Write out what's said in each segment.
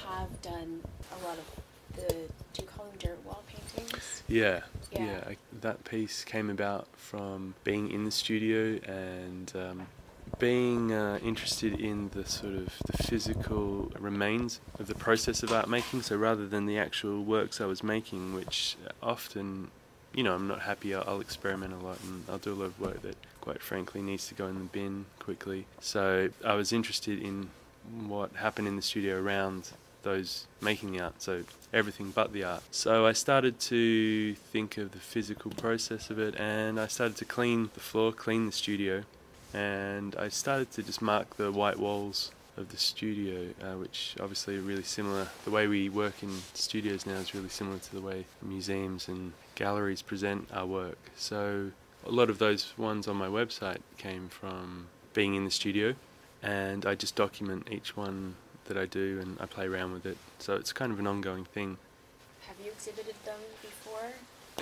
have done a lot of the, do you call them dirt wall paintings? Yeah, Yeah. that piece came about from being in the studio and being interested in the sort of the physical remains of the process of art making. So rather than the actual works I was making, which often, I'm not happy, I'll experiment a lot and I'll do a lot of work that quite frankly needs to go in the bin quickly. So I was interested in what happened in the studio around those making the art, so everything but the art. So I started to think of the physical process of it, and I started to clean the floor, clean the studio, and I started to just mark the white walls of the studio, which obviously are really similar. The way we work in studios now is really similar to the way museums and galleries present our work. So a lot of those ones on my website came from being in the studio, and I just document each one that I do and I play around with it. So it's kind of an ongoing thing. Have you exhibited them before?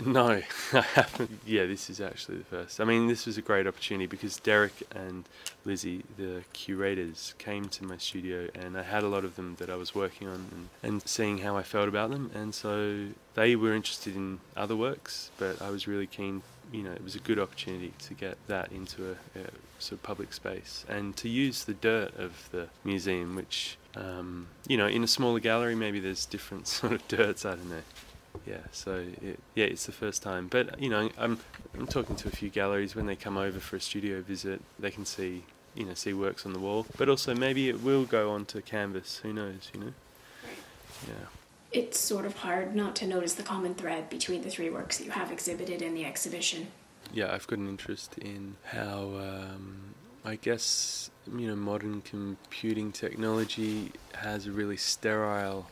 No, I haven't. Yeah, this is actually the first. I mean, this was a great opportunity because Derek and Lizzie, the curators, came to my studio and I had a lot of them that I was working on and seeing how I felt about them. And so they were interested in other works, but I was really keen. It was a good opportunity to get that into a sort of public space and to use the dirt of the museum, which, in a smaller gallery, maybe there's different sort of dirts, I don't know. Yeah, so it's the first time. But I'm talking to a few galleries when they come over for a studio visit. They can see works on the wall, but also maybe it will go onto canvas. Who knows? Right. Yeah. It's sort of hard not to notice the common thread between the three works that you have exhibited in the exhibition. Yeah, I've got an interest in how I guess modern computing technology has a really sterile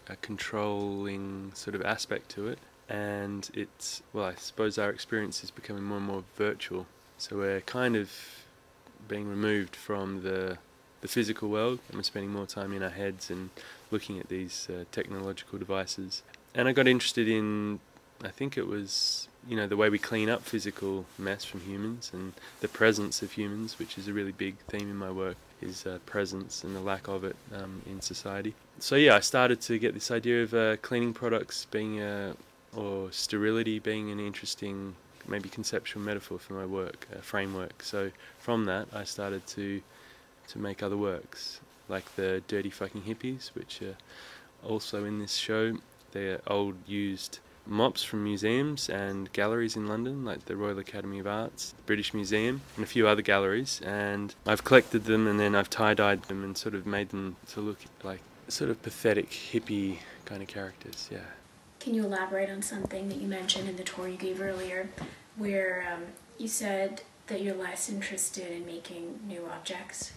a controlling sort of aspect to it, and I suppose our experience is becoming more and more virtual, so we're kind of being removed from the physical world and we're spending more time in our heads and looking at these technological devices. And I got interested in, I think it was the way we clean up physical mess from humans and the presence of humans, which is a really big theme in my work, is presence and the lack of it in society. So I started to get this idea of cleaning products being or sterility being an interesting, maybe conceptual metaphor for my work, framework. So from that I started to make other works, like the Dirty Fucking Hippies, which are also in this show. They're old used mops from museums and galleries in London, like the Royal Academy of Arts, the British Museum, and a few other galleries, and I've collected them and then I've tie-dyed them and sort of made them to look like sort of pathetic hippie kind of characters. Yeah. Can you elaborate on something that you mentioned in the tour you gave earlier, where you said that you're less interested in making new objects?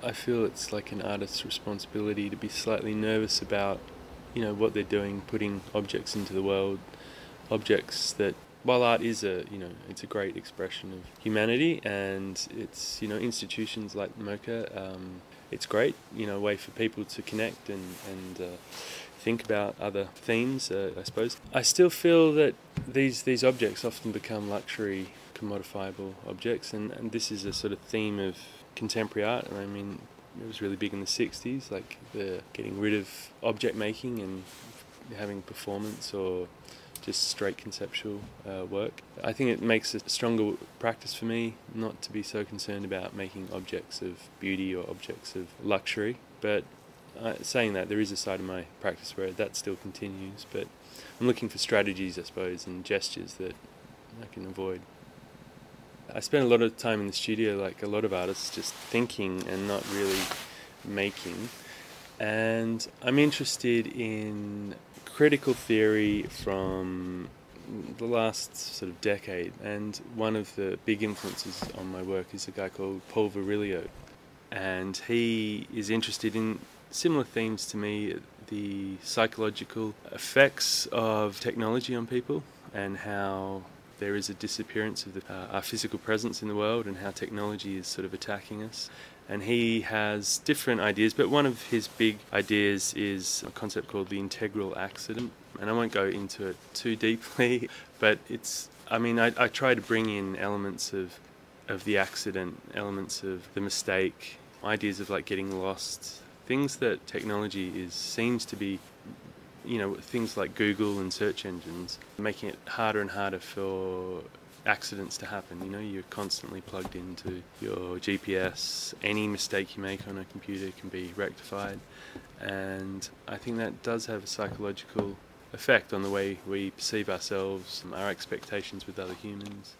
I feel it's like an artist's responsibility to be slightly nervous about what they're doing, putting objects into the world, objects that, while art is it's a great expression of humanity, and it's, institutions like MoCA, it's great, a way for people to connect and think about other themes, I suppose. I still feel that these objects often become luxury, commodifiable objects, and this is a sort of theme of contemporary art. I mean, it was really big in the 60s, like the getting rid of object making and having performance or just straight conceptual work. I think it makes a stronger practice for me not to be so concerned about making objects of beauty or objects of luxury, but saying that, there is a side of my practice where that still continues, but I'm looking for strategies, I suppose, and gestures that I can avoid. I spend a lot of time in the studio, like a lot of artists, just thinking and not really making. And I'm interested in critical theory from the last sort of decade. And one of the big influences on my work is a guy called Paul Virilio. And he is interested in similar themes to me, the psychological effects of technology on people and how there is a disappearance of our physical presence in the world and how technology is sort of attacking us. And he has different ideas, but one of his big ideas is a concept called the integral accident. And I won't go into it too deeply, but I try to bring in elements of the accident, elements of the mistake, ideas of like getting lost, things that technology seems to be, things like Google and search engines, making it harder and harder for accidents to happen. You're constantly plugged into your GPS. Any mistake you make on a computer can be rectified, and I think that does have a psychological effect on the way we perceive ourselves, our expectations with other humans.